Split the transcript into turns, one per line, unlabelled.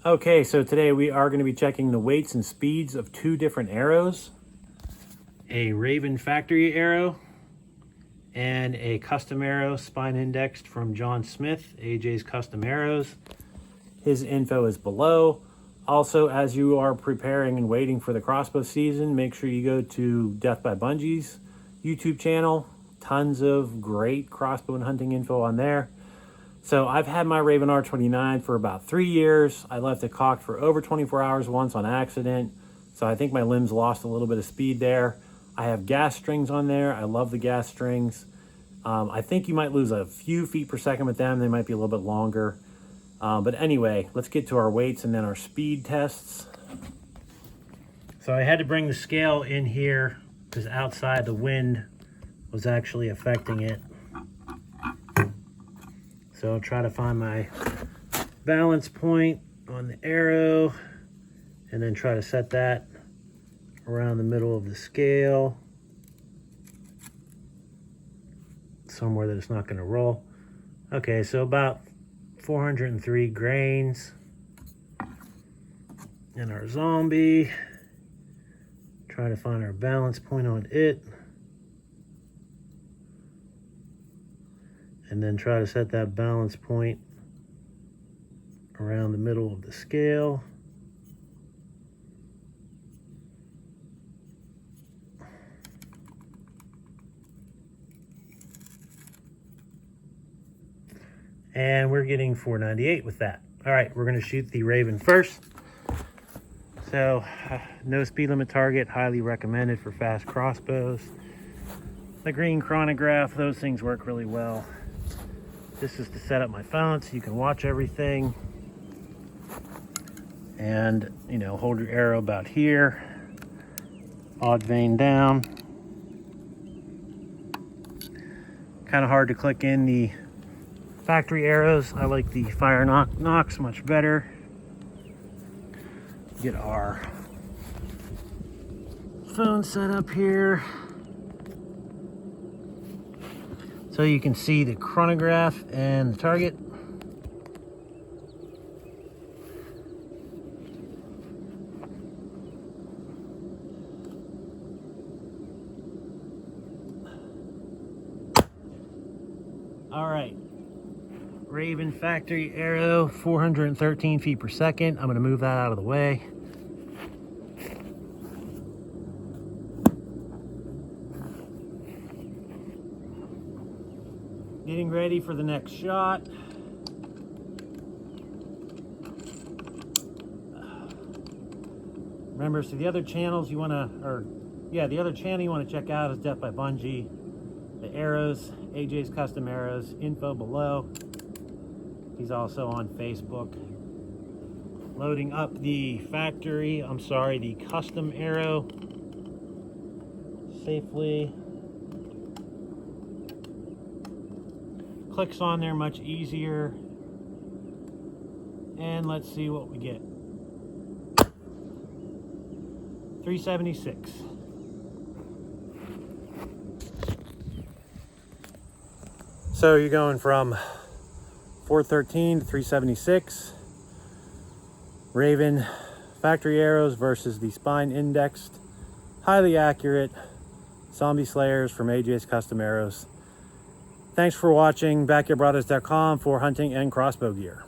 Okay, so today we are going to be checking the weights and speeds of two different arrows. A Ravin factory arrow and a custom arrow spine indexed from John Smith, AJ's Custom Arrows. His info is below. Also, as you are preparing and waiting for the crossbow season, make sure you go to Death by Bungie's YouTube channel. Tons of great crossbow and hunting info on there. So I've had my Ravin R29 for about 3 years. I left it cocked for over 24 hours once on accident. So I think my limbs lost a little bit of speed there. I have gas strings on there. I love the gas strings. I think you might lose a few feet per second with them. They might be a little bit longer. But anyway, let's get to our weights and then our speed tests. So I had to bring the scale in here because outside the wind was actually affecting it. So I'll try to find my balance point on the arrow and then try to set that around the middle of the scale, somewhere that it's not going to roll. Okay, so about 403 grains. And our zombie, try to find our balance point on it. And then try to set that balance point around the middle of the scale. And we're getting 498 with that. All right, we're going to shoot the Ravin first. So no speed limit target, highly recommended for fast crossbows. The green chronograph, those things work really well. This is to set up my phone so you can watch everything. And, you know, hold your arrow about here. Odd vein down. Kind of hard to click in the factory arrows. I like the Fire Knox much better. Get our phone set up here. So you can see the chronograph and the target. All right, Ravin factory arrow, 413 feet per second. I'm gonna move that out of the way. Getting ready for the next shot. Remember, so the other channels you want to, the other channel you want to check out is Death by Bungie. The arrows, AJ's Custom Arrows, info below. He's also on Facebook. Loading up the the custom arrow safely. Clicks on there much easier. And let's see what we get. 376. So you're going from 413 to 376. Ravin factory arrows versus the spine indexed, highly accurate zombie slayers from AJ's Custom Arrows. Thanks for watching. BackyardBrothers.com for hunting and crossbow gear.